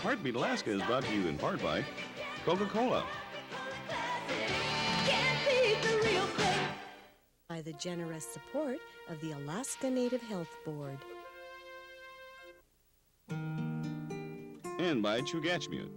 Heartbeat Alaska is brought to you in part by Coca-Cola. By the generous support of the Alaska Native Health Board. And by Chugachmute.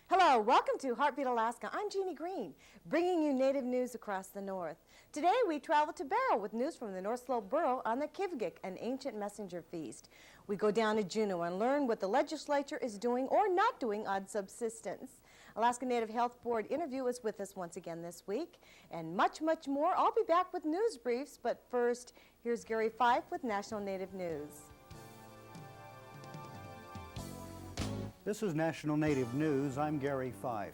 Hello, welcome to Heartbeat Alaska. I'm Jeanie Greene, bringing you Native news across the North. Today we travel to Borough with news from the North Slope Borough on the Kivgik, an ancient messenger feast. We go down to Juneau and learn what the legislature is doing or not doing on subsistence. Alaska Native Health Board interview is with us once again this week, and much, much more. I'll be back with news briefs, but first, here's Gary Fife with National Native News. This is National Native News. I'm Gary Fife.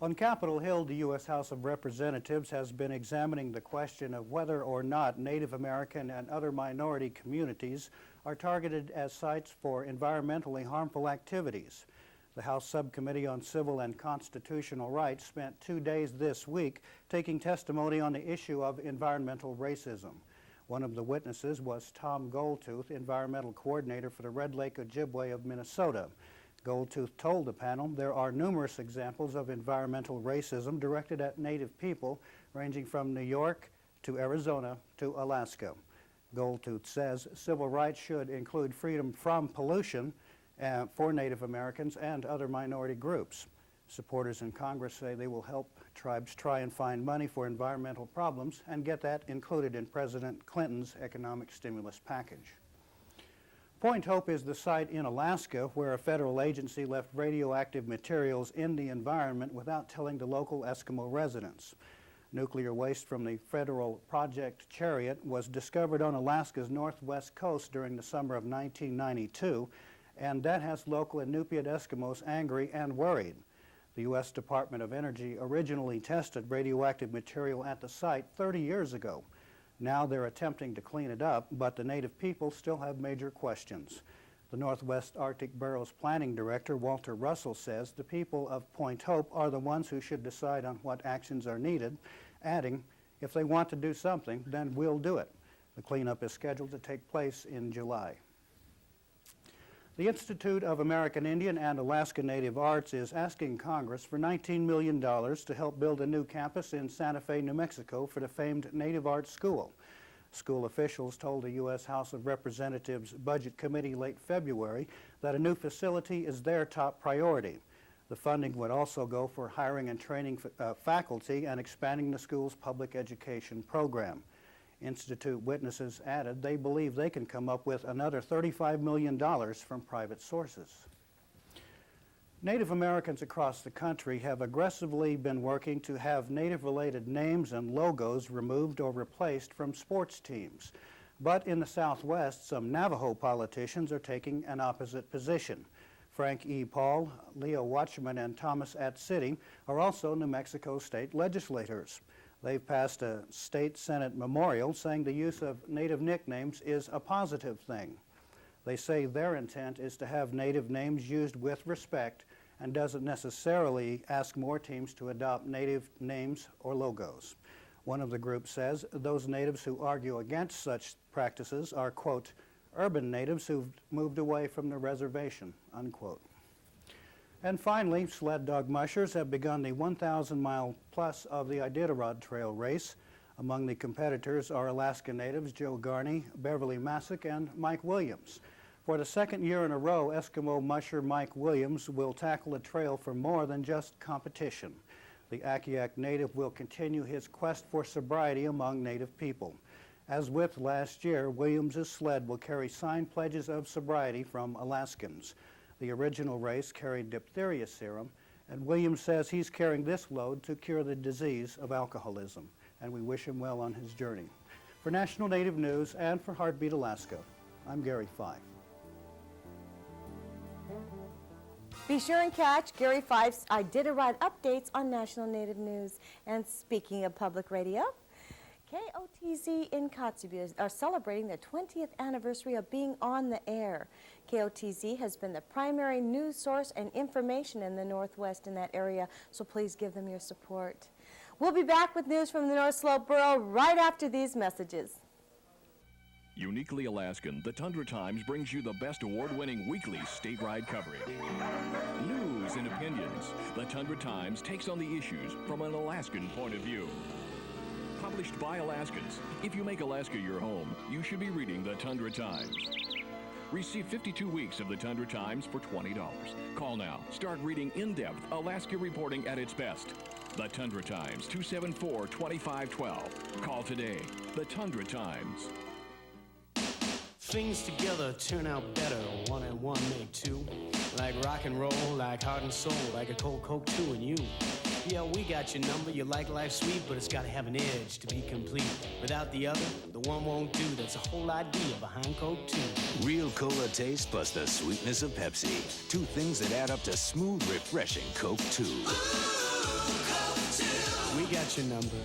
On Capitol Hill, the U.S. House of Representatives has been examining the question of whether or not Native American and other minority communities are targeted as sites for environmentally harmful activities. The House Subcommittee on Civil and Constitutional Rights spent 2 days this week taking testimony on the issue of environmental racism. One of the witnesses was Tom Goldtooth, Environmental Coordinator for the Red Lake Ojibwe of Minnesota. Goldtooth told the panel there are numerous examples of environmental racism directed at Native people, ranging from New York to Arizona to Alaska. Goldtooth says civil rights should include freedom from pollution for Native Americans and other minority groups. Supporters in Congress say they will help tribes try and find money for environmental problems and get that included in President Clinton's economic stimulus package. Point Hope is the site in Alaska where a federal agency left radioactive materials in the environment without telling the local Eskimo residents. Nuclear waste from the federal Project Chariot was discovered on Alaska's northwest coast during the summer of 1992, and that has local Inupiat Eskimos angry and worried. The U.S. Department of Energy originally tested radioactive material at the site 30 years ago. Now they're attempting to clean it up, but the Native people still have major questions. The Northwest Arctic Borough's planning director, Walter Russell, says the people of Point Hope are the ones who should decide on what actions are needed, adding, if they want to do something, then we'll do it. The cleanup is scheduled to take place in July. The Institute of American Indian and Alaska Native Arts is asking Congress for $19 million to help build a new campus in Santa Fe, New Mexico for the famed Native Arts School. School officials told the U.S. House of Representatives Budget Committee late February that a new facility is their top priority. The funding would also go for hiring and training faculty and expanding the school's public education program. Institute witnesses added they believe they can come up with another $35 million from private sources. Native Americans across the country have aggressively been working to have Native-related names and logos removed or replaced from sports teams. But in the Southwest, some Navajo politicians are taking an opposite position. Frank E. Paul, Leo Watchman, and Thomas At-City are also New Mexico state legislators. They've passed a state Senate memorial saying the use of Native nicknames is a positive thing. They say their intent is to have Native names used with respect and doesn't necessarily ask more teams to adopt Native names or logos. One of the groups says those Natives who argue against such practices are, quote, urban Natives who've moved away from the reservation, unquote. And finally, sled dog mushers have begun the 1,000-mile plus of the Iditarod Trail race. Among the competitors are Alaska natives Joe Garney, Beverly Masick, and Mike Williams. For the second year in a row, Eskimo musher Mike Williams will tackle a trail for more than just competition. The Akiak native will continue his quest for sobriety among Native people. As with last year, Williams' sled will carry signed pledges of sobriety from Alaskans. The original race carried diphtheria serum, and Williams says he's carrying this load to cure the disease of alcoholism, and we wish him well on his journey. For National Native News and for Heartbeat Alaska, I'm Gary Fife. Be sure and catch Gary Fife's Iditarod updates on National Native News. And speaking of public radio, KOTZ in Kotzebue are celebrating their 20th anniversary of being on the air. KOTZ has been the primary news source and information in the Northwest in that area, so please give them your support. We'll be back with news from the North Slope Borough right after these messages. Uniquely Alaskan, the Tundra Times brings you the best award-winning weekly state-wide coverage. News and opinions. The Tundra Times takes on the issues from an Alaskan point of view. Published by Alaskans. If you make Alaska your home, you should be reading the Tundra Times. Receive 52 weeks of the Tundra Times for $20. Call now. Start reading in-depth Alaska reporting at its best. The Tundra Times, 274-2512. Call today. The Tundra Times. Things together turn out better, one and one make two. Like rock and roll, like heart and soul, like a cold Coke too and you. Yeah, we got your number, you like life sweet, but it's gotta have an edge to be complete. Without the other, the one won't do. There's a whole idea behind Coke too. Real cola taste plus the sweetness of Pepsi. Two things that add up to smooth, refreshing Coke 2. Ooh, Coke 2. We got your number.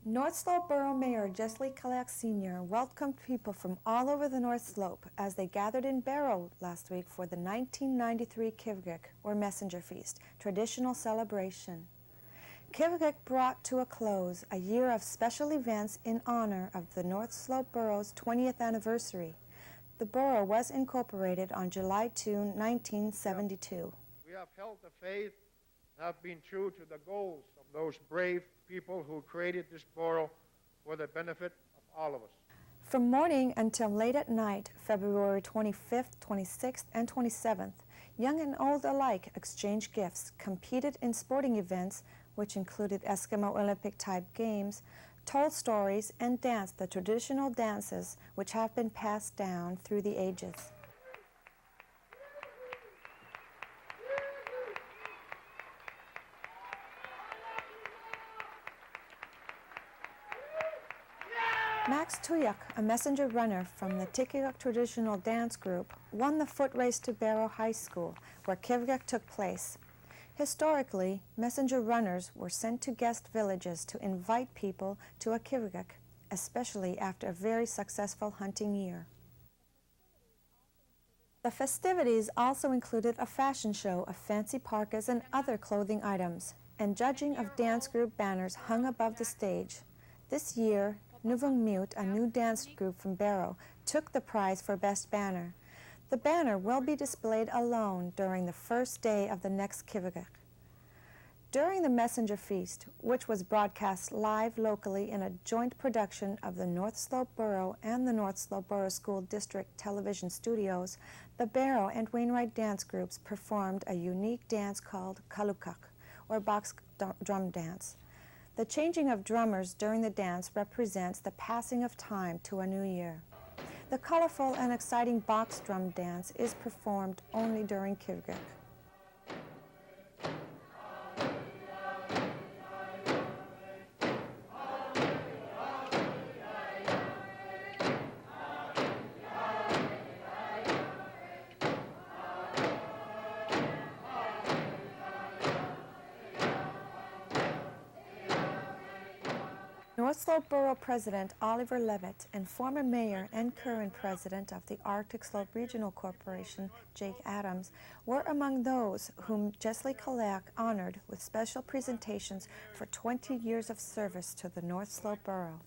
North Slope Borough Mayor Jesley Kalak Sr. welcomed people from all over the North Slope as they gathered in Borough last week for the 1993 Kivgik, or Messenger Feast, traditional celebration. Kivgik brought to a close a year of special events in honor of the North Slope Borough's 20th anniversary. The borough was incorporated on July 2, 1972. We have held the faith and have been true to the goals of those brave people who created this borough for the benefit of all of us. From morning until late at night, February 25th, 26th, and 27th, young and old alike exchanged gifts, competed in sporting events, which included Eskimo Olympic-type games, told stories, and danced the traditional dances which have been passed down through the ages. Max Tuyuk, a messenger runner from the Tikiguk Traditional Dance Group, won the foot race to Borough High School, where Kivgik took place. Historically, messenger runners were sent to guest villages to invite people to a Kivgik, especially after a very successful hunting year. The festivities also included a fashion show of fancy parkas and other clothing items, and judging of dance group banners hung above the stage. This year, Nuvung Mute, a new dance group from Borough, took the prize for Best Banner. The banner will be displayed alone during the first day of the next Kivgik. During the Messenger Feast, which was broadcast live locally in a joint production of the North Slope Borough and the North Slope Borough School District television studios, the Borough and Wainwright dance groups performed a unique dance called Kalukak, or box drum dance. The changing of drummers during the dance represents the passing of time to a new year. The colorful and exciting box drum dance is performed only during Kivgik. North Slope Borough President Oliver Levitt and former mayor and current president of the Arctic Slope Regional Corporation, Jake Adams, were among those whom Jesley Kalak honored with special presentations for 20 years of service to the North Slope Borough.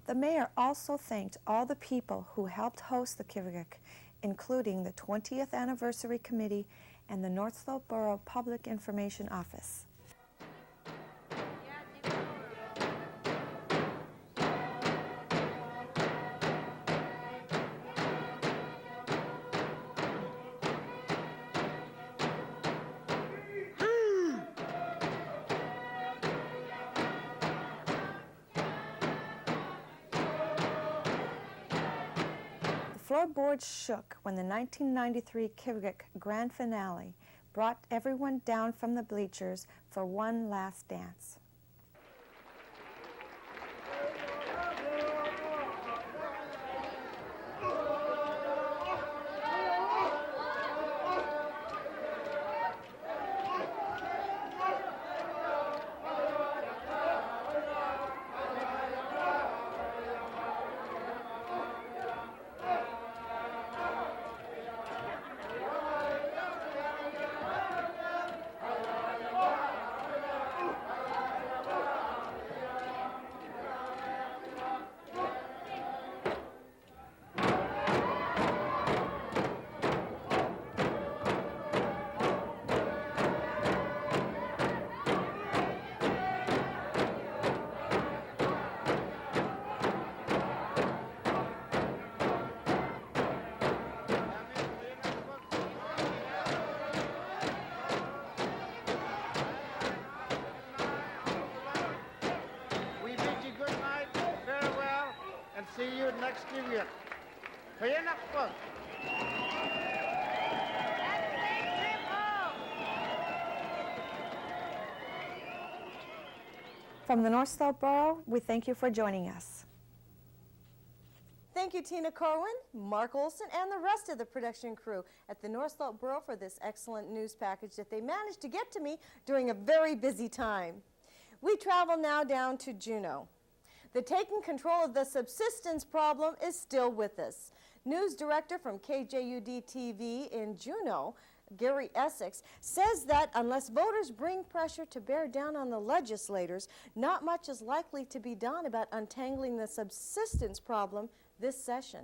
The mayor also thanked all the people who helped host the Kivgik, including the 20th Anniversary Committee and the North Slope Borough Public Information Office. Floorboards shook when the 1993 Kivgik Grand Finale brought everyone down from the bleachers for one last dance. and see you next year. Herbie Nayokpuk. From the North Slope Borough, we thank you for joining us. Thank you, Tina Corwin, Mark Olson, and the rest of the production crew at the North Slope Borough for this excellent news package that they managed to get to me during a very busy time. We travel now down to Juneau. The taking control of the subsistence problem is still with us. News director from KJUD-TV in Juneau, Gary Essex, says that unless voters bring pressure to bear down on the legislators, not much is likely to be done about untangling the subsistence problem this session.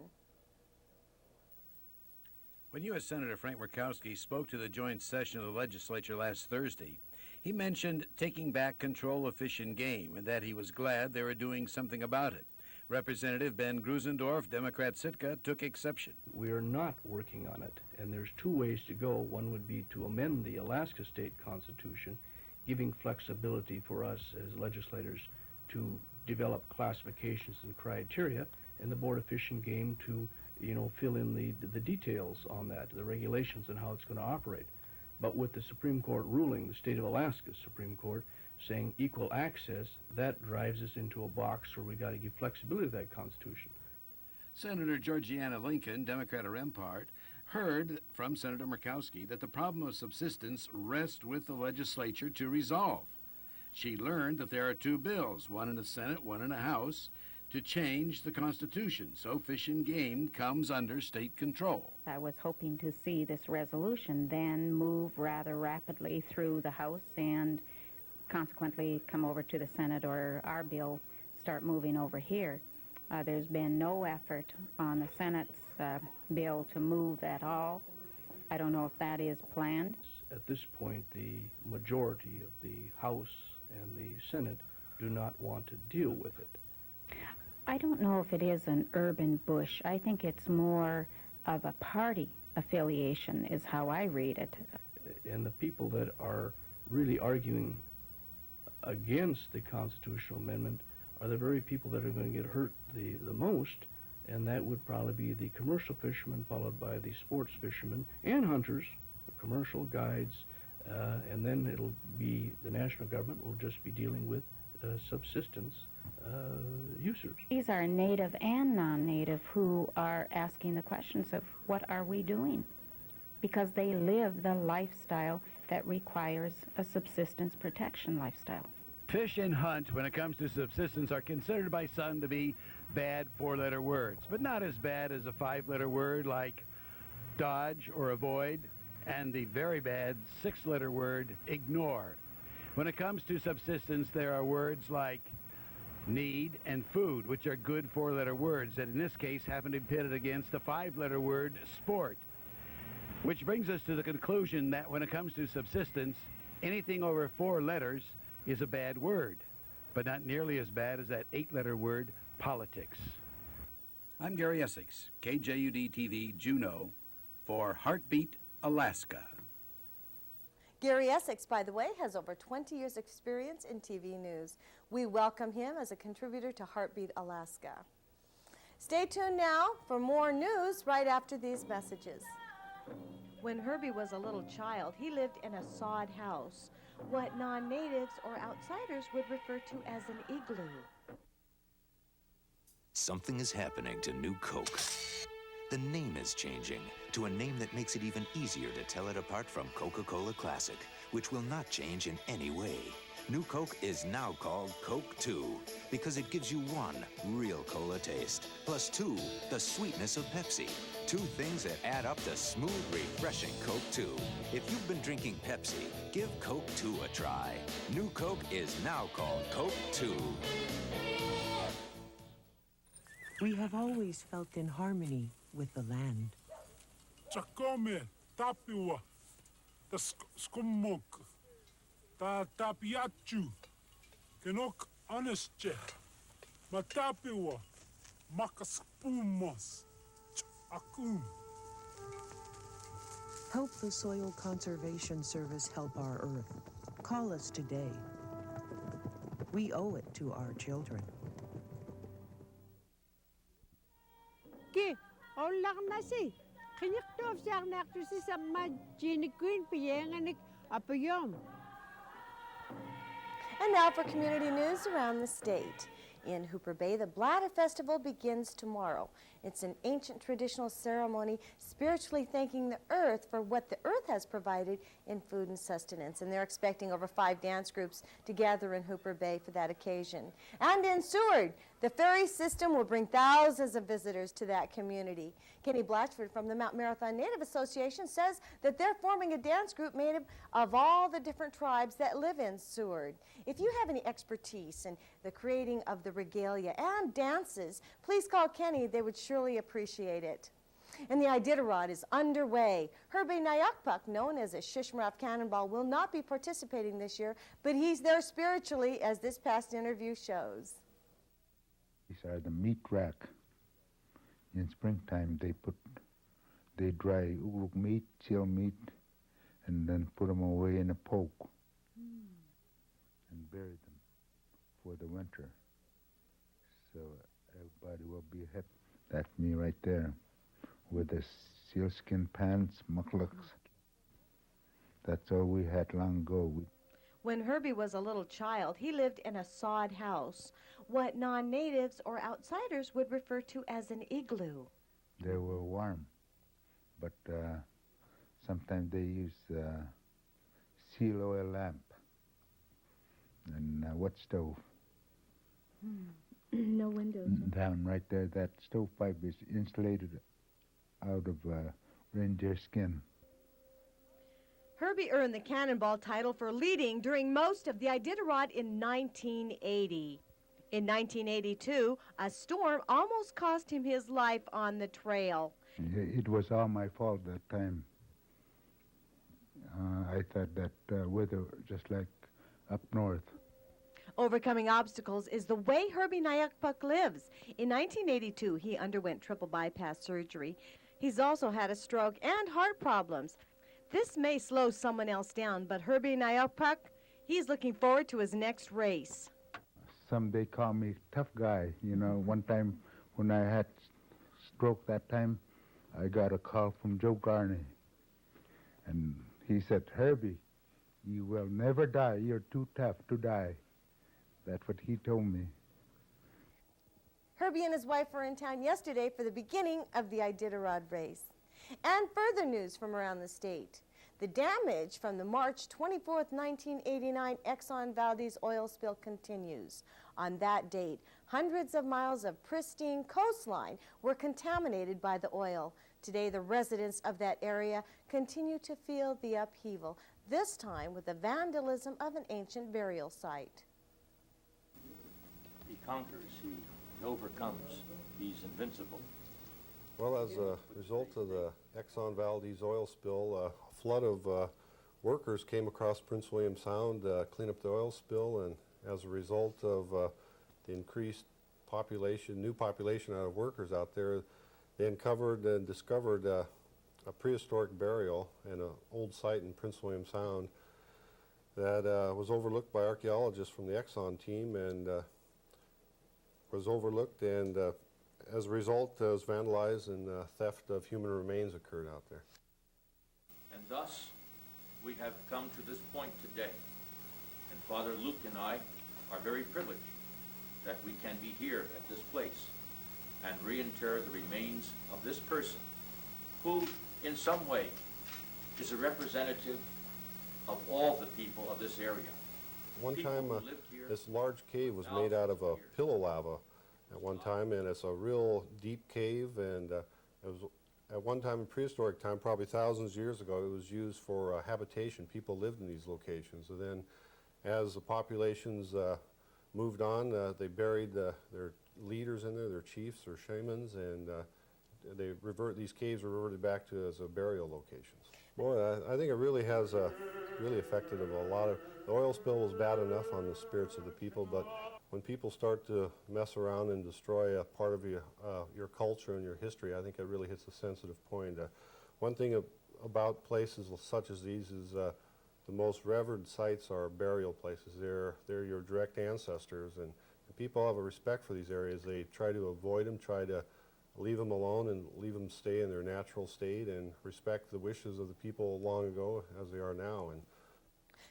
When U.S. Senator Frank Murkowski spoke to the joint session of the legislature last Thursday, he mentioned taking back control of Fish and Game and that he was glad they were doing something about it. Representative Ben Grusendorf, Democrat Sitka, took exception. We are not working on it, and there's two ways to go. One would be to amend the Alaska State Constitution, giving flexibility for us as legislators to develop classifications and criteria, and the Board of Fish and Game to, fill in the details on that, the regulations and how it's going to operate. But with the Supreme Court ruling, the state of Alaska's Supreme Court, saying equal access, that drives us into a box where we got to give flexibility to that Constitution. Senator Georgiana Lincoln, Democrat of Rempart, heard from Senator Murkowski that the problem of subsistence rests with the legislature to resolve. She learned that there are two bills, one in the Senate, one in the House, to change the Constitution, so Fish and Game comes under state control. I was hoping to see this resolution then move rather rapidly through the House and consequently come over to the Senate, or our bill start moving over here. There's been no effort on the Senate's bill to move at all. I don't know if that is planned. At this point, the majority of the House and the Senate do not want to deal with it. I don't know if it is an urban bush. I think it's more of a party affiliation is how I read it. And the people that are really arguing against the constitutional amendment are the very people that are going to get hurt the most, and that would probably be the commercial fishermen, followed by the sports fishermen and hunters, the commercial guides, and then it'll be the national government will just be dealing with subsistence users. These are native and non-native who are asking the questions of what are we doing? Because they live the lifestyle that requires a subsistence protection lifestyle. Fish and hunt, when it comes to subsistence, are considered by some to be bad four-letter words, but not as bad as a five-letter word like dodge or avoid, and the very bad six-letter word ignore. When it comes to subsistence, there are words like need and food, which are good four-letter words that in this case happen to be pitted against the five-letter word sport. Which brings us to the conclusion that when it comes to subsistence, anything over four letters is a bad word, but not nearly as bad as that eight-letter word, politics. I'm Gary Essex, KJUD-TV Juneau, for Heartbeat, Alaska. Gary Essex, by the way, has over 20 years' experience in TV news. We welcome him as a contributor to Heartbeat, Alaska. Stay tuned now for more news right after these messages. When Herbie was a little child, he lived in a sod house, what non-natives or outsiders would refer to as an igloo. Something is happening to New Coke. The name is changing to a name that makes it even easier to tell it apart from Coca-Cola Classic, which will not change in any way. New Coke is now called Coke 2 because it gives you one real cola taste, plus two, the sweetness of Pepsi. Two things that add up to smooth, refreshing Coke 2. If you've been drinking Pepsi, give Coke 2 a try. New Coke is now called Coke 2. We have always felt in harmony with the land. Chakome, tapiwa, the skumok, ta tapiachu, kenok honestje, matapiwa, makaspumos, akum. Help the Soil Conservation Service help our Earth. Call us today. We owe it to our children. ki. Olak na si. Kinyak to siya na si sa Jeanie Greene piyanganik apayom. And now for community news around the state. In Hooper Bay, the Bladder Festival begins tomorrow. It's an ancient traditional ceremony spiritually thanking the earth for what the earth has provided in food and sustenance. And they're expecting over 5 dance groups to gather in Hooper Bay for that occasion. And in Seward, the ferry system will bring thousands of visitors to that community. Kenny Blatchford from the Mount Marathon Native Association says that they're forming a dance group made up of all the different tribes that live in Seward. If you have any expertise in the creating of the regalia and dances, please call Kenny. They would surely appreciate it. And the Iditarod is underway. Herbie Nayokpuk, known as a Shishmaref Cannonball, will not be participating this year, but he's there spiritually, as this past interview shows. These are the meat rack. In springtime, they dry uruk meat, seal meat, and then put them away in a poke and bury them for the winter. So everybody will be happy. That's me right there with the sealskin pants, muklaks. That's all we had long ago. When Herbie was a little child, he lived in a sod house, what non-natives or outsiders would refer to as an igloo. They were warm, but sometimes they use seal oil lamp and wood stove. No windows. Down right there, that stovepipe is insulated out of reindeer skin. Herbie earned the Cannonball title for leading during most of the Iditarod in 1980. In 1982, a storm almost cost him his life on the trail. It was all my fault that time. I thought that weather just like up north. Overcoming obstacles is the way Herbie Nayokpuk lives. In 1982, he underwent triple bypass surgery. He's also had a stroke and heart problems. This may slow someone else down, but Herbie Nayokpuk, he's looking forward to his next race. Some they call me tough guy. You know, one time when I had stroke that time, I got a call from Joe Garney. And he said, Herbie, you will never die. You're too tough to die. That's what he told me. Herbie and his wife were in town yesterday for the beginning of the Iditarod race. And further news from around the state. The damage from the March 24th, 1989 Exxon Valdez oil spill continues. On that date, hundreds of miles of pristine coastline were contaminated by the oil. Today, the residents of that area continue to feel the upheaval, this time with the vandalism of an ancient burial site. He conquers, he overcomes, he's invincible. Well, as a result of the Exxon Valdez oil spill, a flood of workers came across Prince William Sound to clean up the oil spill, and as a result of the increased population, new population out of workers out there, they uncovered and discovered a prehistoric burial in an old site in Prince William Sound that was overlooked by archaeologists from the Exxon team and was overlooked, and as a result, it was vandalized and theft of human remains occurred out there. And thus, we have come to this point today. And Father Luke and I are very privileged that we can be here at this place and reinter the remains of this person who, in some way, is a representative of all the people of this area. One time, this large cave was made out of a pillow lava at one time, and it's a real deep cave, and it was at one time in prehistoric time, probably thousands of years ago, it was used for habitation. People lived in these locations. And then as the populations moved on, they buried their leaders in there, their chiefs, their shamans, and these caves were reverted back to as a burial locations. Boy, I think it really has really affected a lot of, the oil spill was bad enough on the spirits of the people, but when people start to mess around and destroy a part of your culture and your history, I think it really hits a sensitive point. One thing about places such as these is the most revered sites are burial places. They're your direct ancestors, and people have a respect for these areas. They try to avoid them, try to leave them alone and leave them stay in their natural state and respect the wishes of the people long ago as they are now. And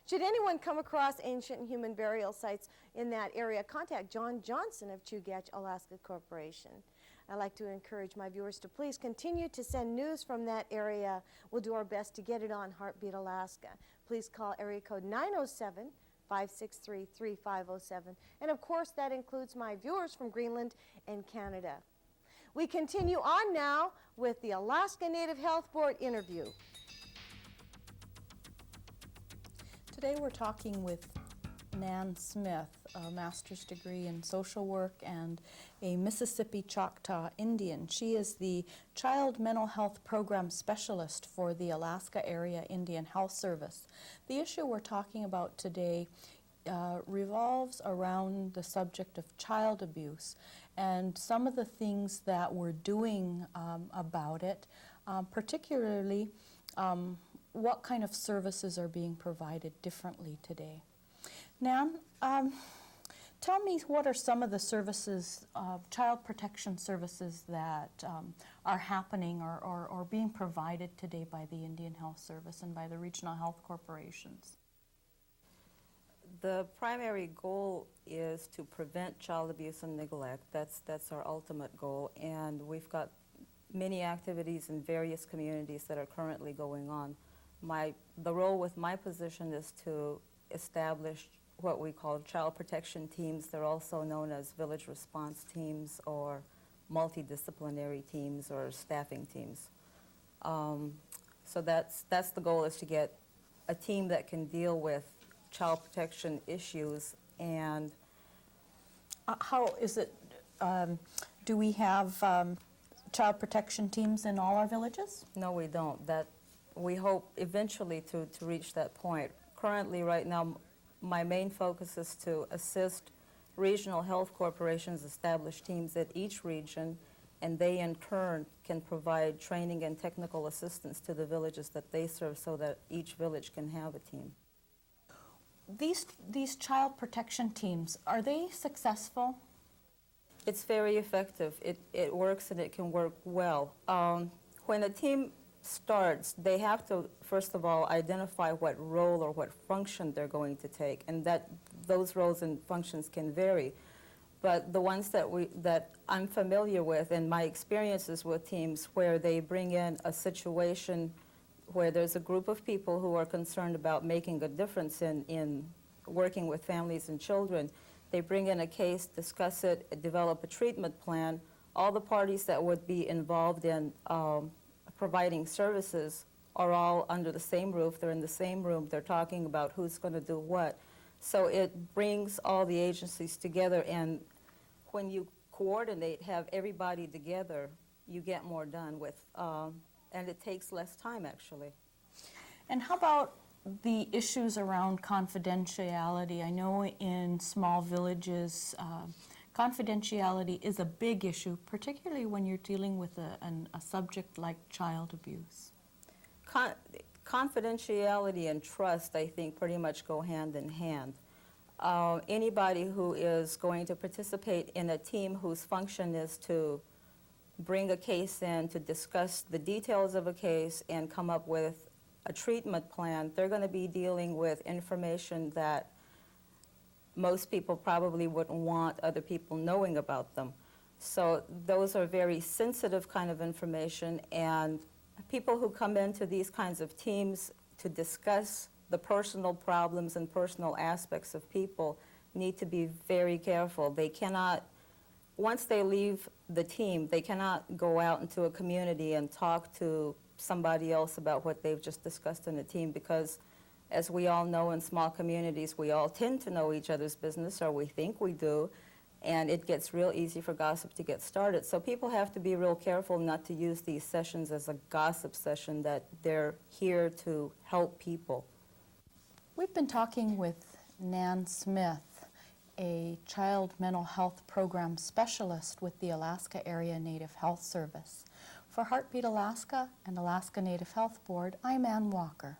should anyone come across ancient human burial sites in that area, contact John Johnson of Chugach, Alaska Corporation. I'd like to encourage my viewers to please continue to send news from that area. We'll do our best to get it on Heartbeat Alaska. Please call area code 907-563-3507. And of course, that includes my viewers from Greenland and Canada. We continue on now with the Alaska Native Health Board interview. Today we're talking with Nan Smith, a master's degree in social work and a Mississippi Choctaw Indian. She is the Child Mental Health Program Specialist for the Alaska Area Indian Health Service. The issue we're talking about today revolves around the subject of child abuse and some of the things that we're doing about it, particularly what kind of services are being provided differently today. Nan, tell me, what are some of the services, child protection services that are happening or being provided today by the Indian Health Service and by the regional health corporations? The primary goal is to prevent child abuse and neglect. That's our ultimate goal, and we've got many activities in various communities that are currently going on. The role with my position is to establish what we call child protection teams. They're also known as village response teams or multidisciplinary teams or staffing teams. So that's the goal, is to get a team that can deal with child protection issues. And how is it, do we have child protection teams in all our villages? No, we don't. We hope eventually to reach that point. Currently, right now, my main focus is to assist regional health corporations establish teams at each region, and they in turn can provide training and technical assistance to the villages that they serve so that each village can have a team. These child protection teams, are they successful? It's very effective. It works, and it can work well. When a team starts, they have to, first of all, identify what role or what function they're going to take, and those roles and functions can vary. But the ones that I'm familiar with, and my experiences with teams where they bring in a situation where there's a group of people who are concerned about making a difference in working with families and children, they bring in a case, discuss it, develop a treatment plan. All the parties that would be involved in providing services are all under the same roof. They're in the same room. They're talking about who's going to do what. So it brings all the agencies together, and when you coordinate, have everybody together, you get more done with, and it takes less time, actually. And how about the issues around confidentiality? I know in small villages, confidentiality is a big issue, particularly when you're dealing with a subject like child abuse. Confidentiality and trust, I think, pretty much go hand in hand. Anybody who is going to participate in a team whose function is to bring a case in, to discuss the details of a case and come up with a treatment plan, they're going to be dealing with information that most people probably wouldn't want other people knowing about them. So those are very sensitive kind of information, and people who come into these kinds of teams to discuss the personal problems and personal aspects of people need to be very careful. They cannot, once they leave the team, they cannot go out into a community and talk to somebody else about what they've just discussed in a team, because as we all know, in small communities, we all tend to know each other's business, or we think we do, and it gets real easy for gossip to get started. So people have to be real careful not to use these sessions as a gossip session, that they're here to help people. We've been talking with Nan Smith, a child mental health program specialist with the Alaska Area Native Health Service. For Heartbeat Alaska and Alaska Native Health Board, I'm Ann Walker.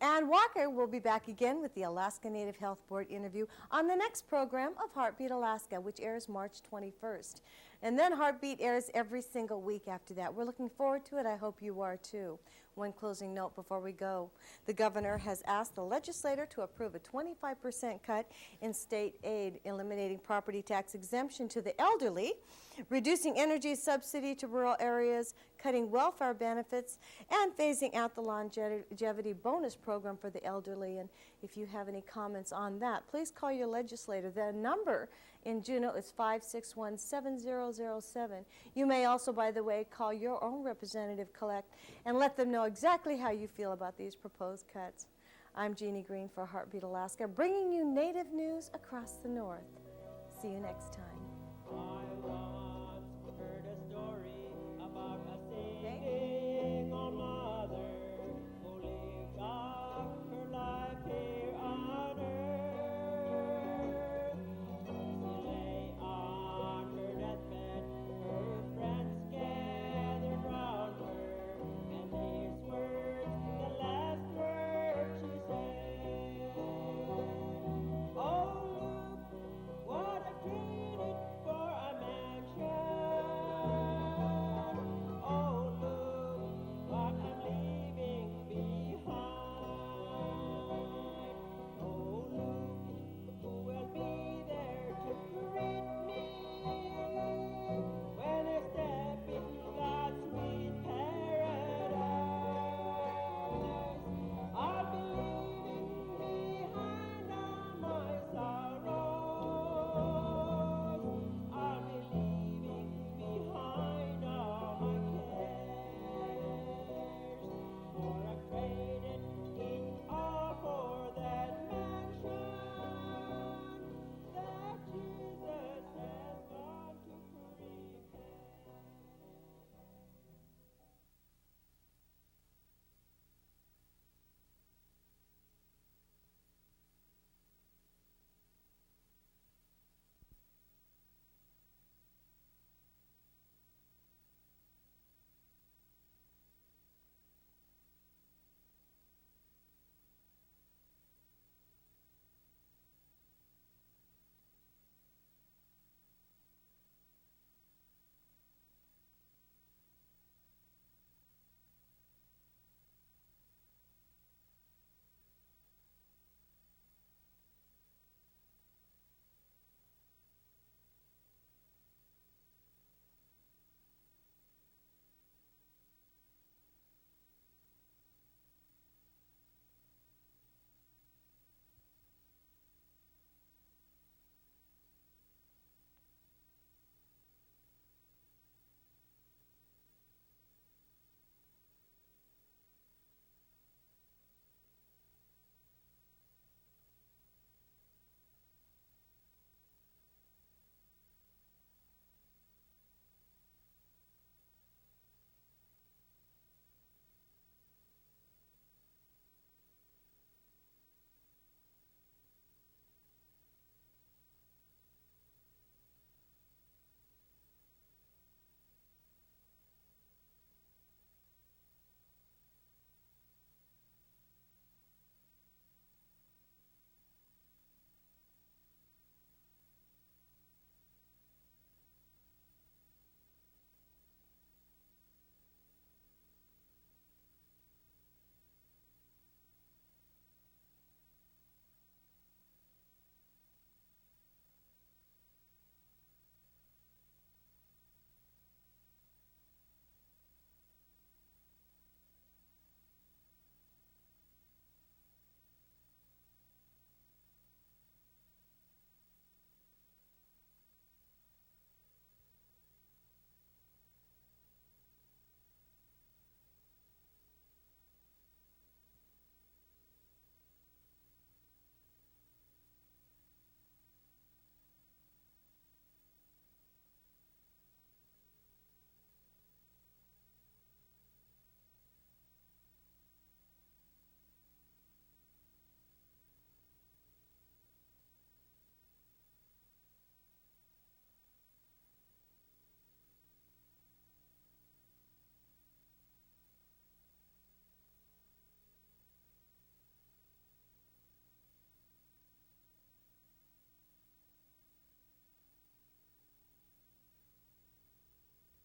Ann Walker will be back again with the Alaska Native Health Board interview on the next program of Heartbeat Alaska, which airs March 21st. And then Heartbeat airs every single week after that. We're looking forward to it. I hope you are too. One closing note before we go. The governor has asked the legislator to approve a 25% cut in state aid, eliminating property tax exemption to the elderly, reducing energy subsidy to rural areas, cutting welfare benefits, and phasing out the longevity bonus program for the elderly. And if you have any comments on that, please call your legislator. The number in Juneau is 561-7007. You may also, by the way, call your own representative collect and let them know exactly how you feel about these proposed cuts. I'm Jeanie Greene for Heartbeat Alaska, bringing you Native news across the North. See you next time.